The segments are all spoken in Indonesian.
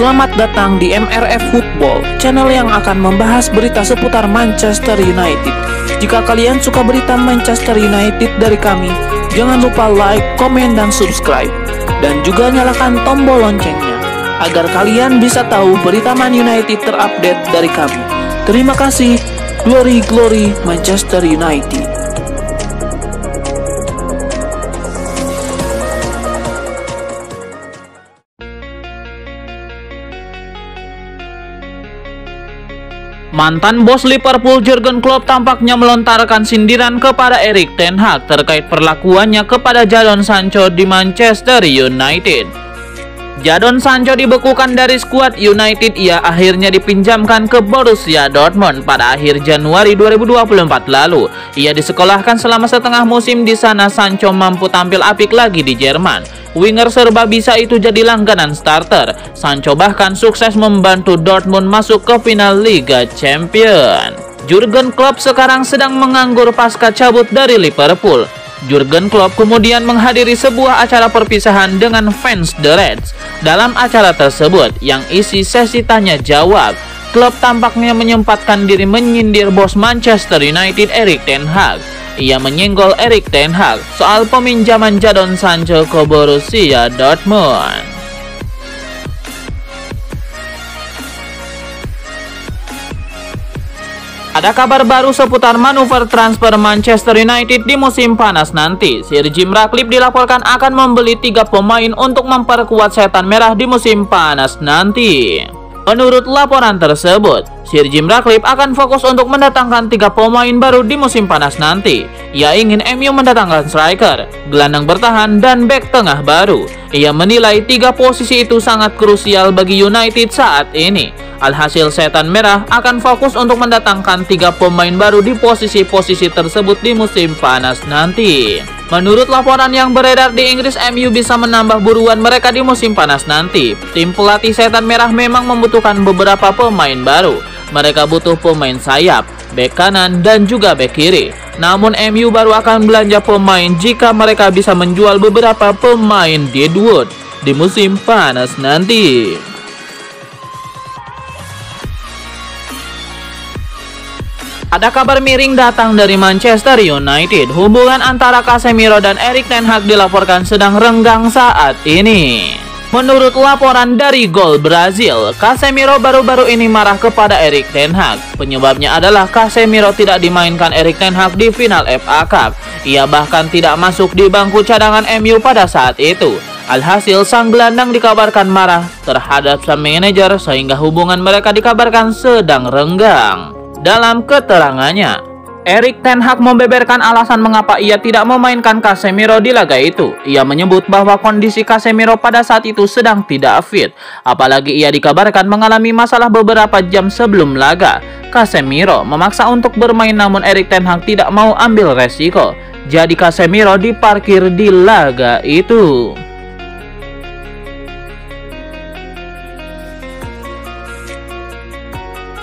Selamat datang di MRF Football, channel yang akan membahas berita seputar Manchester United. Jika kalian suka berita Manchester United dari kami, jangan lupa like, komen, dan subscribe. Dan juga nyalakan tombol loncengnya, agar kalian bisa tahu berita Man United terupdate dari kami. Terima kasih. Glory, glory Manchester United. Mantan bos Liverpool Jurgen Klopp tampaknya melontarkan sindiran kepada Erik ten Hag terkait perlakuannya kepada Jadon Sancho di Manchester United. Jadon Sancho dibekukan dari skuad United. Ia akhirnya dipinjamkan ke Borussia Dortmund pada akhir Januari 2024 lalu. Ia disekolahkan selama setengah musim di sana. Sancho mampu tampil apik lagi di Jerman. Winger serba bisa itu jadi langganan starter. Sancho bahkan sukses membantu Dortmund masuk ke final Liga Champions. Jurgen Klopp sekarang sedang menganggur pasca cabut dari Liverpool. Jurgen Klopp kemudian menghadiri sebuah acara perpisahan dengan fans The Reds. Dalam acara tersebut, yang isi sesi tanya jawab, Klopp tampaknya menyempatkan diri menyindir bos Manchester United Erik ten Hag. Ia menyenggol Erik ten Hag soal peminjaman Jadon Sancho ke Borussia Dortmund. Ada kabar baru seputar manuver transfer Manchester United di musim panas nanti. Sir Jim Ratcliffe dilaporkan akan membeli 3 pemain untuk memperkuat setan merah di musim panas nanti. Menurut laporan tersebut, Sir Jim Ratcliffe akan fokus untuk mendatangkan 3 pemain baru di musim panas nanti. Ia ingin MU mendatangkan striker, gelandang bertahan, dan bek tengah baru. Ia menilai 3 posisi itu sangat krusial bagi United saat ini. Alhasil setan merah akan fokus untuk mendatangkan 3 pemain baru di posisi-posisi tersebut di musim panas nanti. Menurut laporan yang beredar di Inggris, MU bisa menambah buruan mereka di musim panas nanti. Tim pelatih setan merah memang membutuhkan beberapa pemain baru. Mereka butuh pemain sayap, bek kanan, dan juga bek kiri. Namun MU baru akan belanja pemain jika mereka bisa menjual beberapa pemain deadwood di musim panas nanti. Ada kabar miring datang dari Manchester United. Hubungan antara Casemiro dan Erik ten Hag dilaporkan sedang renggang saat ini. Menurut laporan dari Gol Brazil, Casemiro baru-baru ini marah kepada Erik ten Hag. Penyebabnya adalah Casemiro tidak dimainkan Erik ten Hag di final FA Cup. Ia bahkan tidak masuk di bangku cadangan MU pada saat itu. Alhasil sang gelandang dikabarkan marah terhadap sang manajer sehingga hubungan mereka dikabarkan sedang renggang. Dalam keterangannya, Erik ten Hag membeberkan alasan mengapa ia tidak memainkan Casemiro di laga itu. Ia menyebut bahwa kondisi Casemiro pada saat itu sedang tidak fit. Apalagi ia dikabarkan mengalami masalah beberapa jam sebelum laga. Casemiro memaksa untuk bermain namun Erik ten Hag tidak mau ambil resiko. Jadi Casemiro diparkir di laga itu.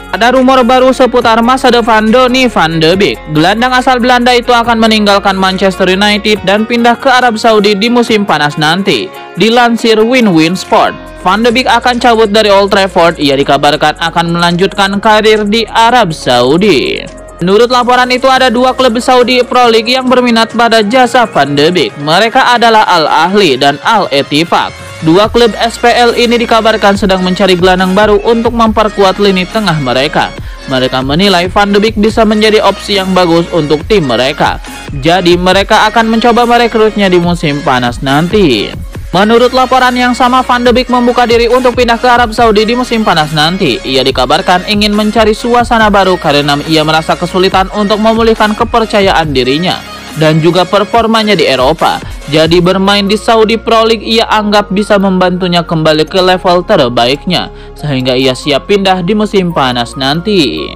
Ada rumor baru seputar masa depan Donny van de Beek. Gelandang asal Belanda itu akan meninggalkan Manchester United dan pindah ke Arab Saudi di musim panas nanti. Dilansir Win-Win Sport, Van de Beek akan cabut dari Old Trafford. Ia dikabarkan akan melanjutkan karir di Arab Saudi. Menurut laporan itu, ada 2 klub Saudi Pro League yang berminat pada jasa Van de Beek. Mereka adalah Al Ahly dan Al Ettifaq. 2 klub SPL ini dikabarkan sedang mencari gelandang baru untuk memperkuat lini tengah mereka. Mereka menilai Van de Beek bisa menjadi opsi yang bagus untuk tim mereka. Jadi mereka akan mencoba merekrutnya di musim panas nanti. Menurut laporan yang sama, Van de Beek membuka diri untuk pindah ke Arab Saudi di musim panas nanti. Ia dikabarkan ingin mencari suasana baru karena ia merasa kesulitan untuk memulihkan kepercayaan dirinya dan juga performanya di Eropa. Jadi bermain di Saudi Pro League ia anggap bisa membantunya kembali ke level terbaiknya, sehingga ia siap pindah di musim panas nanti.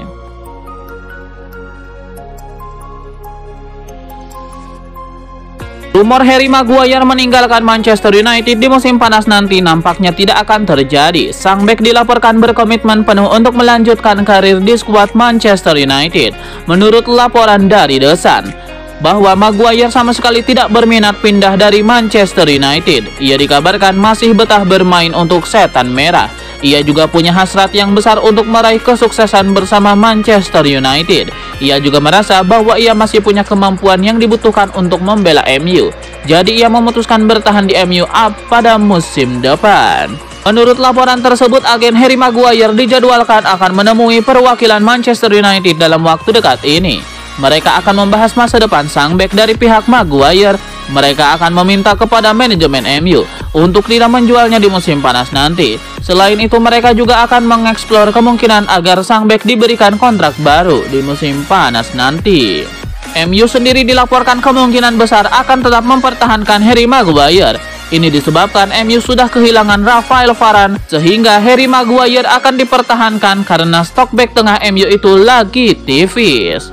Rumor Harry Maguire meninggalkan Manchester United di musim panas nanti nampaknya tidak akan terjadi. Sang bek dilaporkan berkomitmen penuh untuk melanjutkan karir di skuad Manchester United. Menurut laporan dari The Sun, bahwa Maguire sama sekali tidak berminat pindah dari Manchester United. Ia dikabarkan masih betah bermain untuk Setan Merah. Ia juga punya hasrat yang besar untuk meraih kesuksesan bersama Manchester United. Ia juga merasa bahwa ia masih punya kemampuan yang dibutuhkan untuk membela MU. Jadi ia memutuskan bertahan di MU pada musim depan. Menurut laporan tersebut, agen Harry Maguire dijadwalkan akan menemui perwakilan Manchester United dalam waktu dekat ini. Mereka akan membahas masa depan sang bek dari pihak Maguire. Mereka akan meminta kepada manajemen MU untuk tidak menjualnya di musim panas nanti. Selain itu, mereka juga akan mengeksplor kemungkinan agar sang bek diberikan kontrak baru di musim panas nanti. MU sendiri dilaporkan kemungkinan besar akan tetap mempertahankan Harry Maguire. Ini disebabkan MU sudah kehilangan Rafael Varane, sehingga Harry Maguire akan dipertahankan karena stok bek tengah MU itu lagi tipis.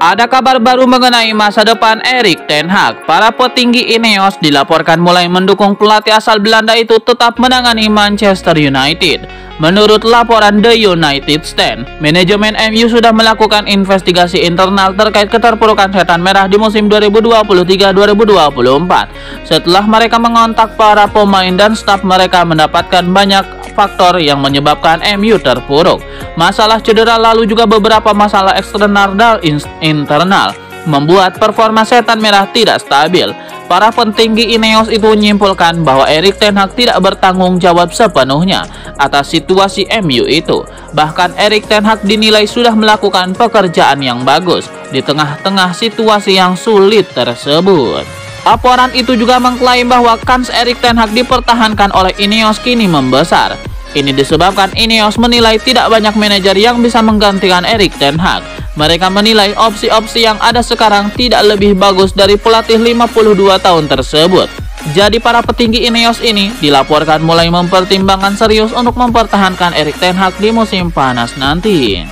Ada kabar baru mengenai masa depan Erik ten Hag. Para petinggi Ineos dilaporkan mulai mendukung pelatih asal Belanda itu tetap menangani Manchester United. Menurut laporan The United Stand, manajemen MU sudah melakukan investigasi internal terkait keterpurukan Setan Merah di musim 2023-2024. Setelah mereka mengontak para pemain dan staf, mereka mendapatkan banyak faktor yang menyebabkan MU terpuruk. Masalah cedera lalu juga beberapa masalah eksternal dan internal membuat performa Setan Merah tidak stabil. Para petinggi Ineos itu menyimpulkan bahwa Erik ten Hag tidak bertanggung jawab sepenuhnya atas situasi MU itu. Bahkan Erik ten Hag dinilai sudah melakukan pekerjaan yang bagus di tengah-tengah situasi yang sulit tersebut. Laporan itu juga mengklaim bahwa kans Erik ten Hag dipertahankan oleh Ineos kini membesar. Ini disebabkan Ineos menilai tidak banyak manajer yang bisa menggantikan Erik ten Hag. Mereka menilai opsi-opsi yang ada sekarang tidak lebih bagus dari pelatih 52 tahun tersebut. Jadi para petinggi Ineos ini dilaporkan mulai mempertimbangkan serius untuk mempertahankan Erik ten Hag di musim panas nanti.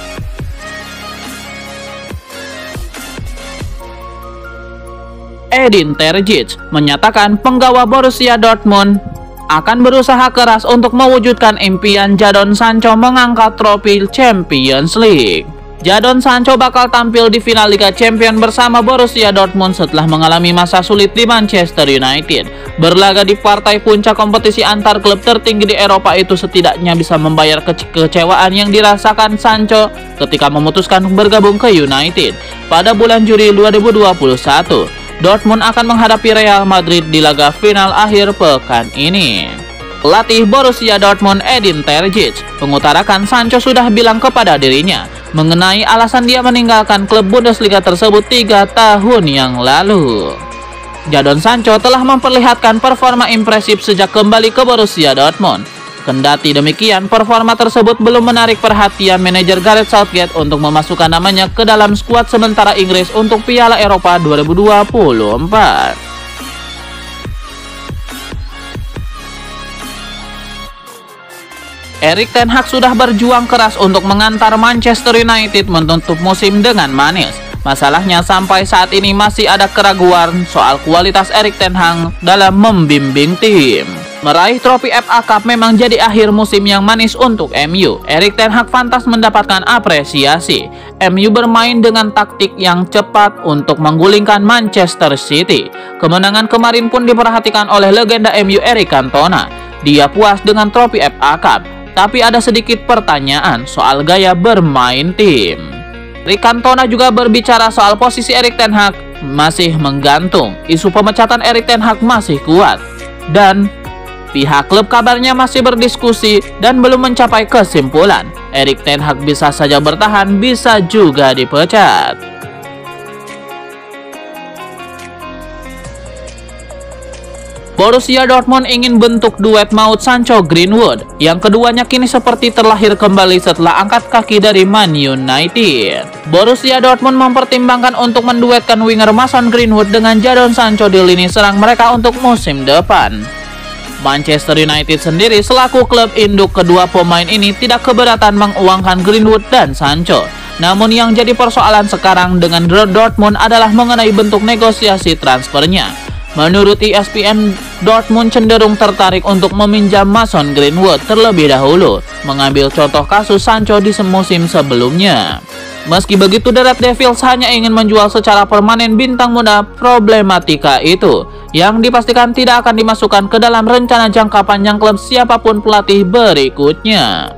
Edin Terzic menyatakan penggawa Borussia Dortmund akan berusaha keras untuk mewujudkan impian Jadon Sancho mengangkat trofi Champions League. Jadon Sancho bakal tampil di final Liga Champions bersama Borussia Dortmund setelah mengalami masa sulit di Manchester United. Berlaga di partai puncak kompetisi antar klub tertinggi di Eropa itu setidaknya bisa membayar kekecewaan yang dirasakan Sancho ketika memutuskan bergabung ke United. Pada bulan Juli 2021, Dortmund akan menghadapi Real Madrid di laga final akhir pekan ini. Pelatih Borussia Dortmund Edin Terzic mengutarakan Sancho sudah bilang kepada dirinya mengenai alasan dia meninggalkan klub Bundesliga tersebut 3 tahun yang lalu. Jadon Sancho telah memperlihatkan performa impresif sejak kembali ke Borussia Dortmund. Kendati demikian, performa tersebut belum menarik perhatian manajer Gareth Southgate untuk memasukkan namanya ke dalam skuad sementara Inggris untuk Piala Eropa 2024. Erik ten Hag sudah berjuang keras untuk mengantar Manchester United menutup musim dengan manis. Masalahnya sampai saat ini masih ada keraguan soal kualitas Erik ten Hag dalam membimbing tim. Meraih trofi FA Cup memang jadi akhir musim yang manis untuk MU. Erik ten Hag pantas mendapatkan apresiasi. MU bermain dengan taktik yang cepat untuk menggulingkan Manchester City. Kemenangan kemarin pun diperhatikan oleh legenda MU Eric Cantona. Dia puas dengan trofi FA Cup. Tapi ada sedikit pertanyaan soal gaya bermain tim. Eric Cantona juga berbicara soal posisi Erik ten Hag masih menggantung. Isu pemecatan Erik ten Hag masih kuat. Dan pihak klub kabarnya masih berdiskusi dan belum mencapai kesimpulan. Erik ten Hag bisa saja bertahan, bisa juga dipecat. Borussia Dortmund ingin bentuk duet maut Sancho Greenwood. Yang keduanya kini seperti terlahir kembali setelah angkat kaki dari Man United. Borussia Dortmund mempertimbangkan untuk menduetkan winger Mason Greenwood dengan Jadon Sancho di lini serang mereka untuk musim depan. Manchester United sendiri selaku klub induk kedua pemain ini tidak keberatan menguangkan Greenwood dan Sancho. Namun yang jadi persoalan sekarang dengan Dortmund adalah mengenai bentuk negosiasi transfernya. Menurut ESPN, Dortmund cenderung tertarik untuk meminjam Mason Greenwood terlebih dahulu, mengambil contoh kasus Sancho di musim sebelumnya. Meski begitu, The Red Devils hanya ingin menjual secara permanen bintang muda problematika itu, yang dipastikan tidak akan dimasukkan ke dalam rencana jangka panjang klub siapapun pelatih berikutnya.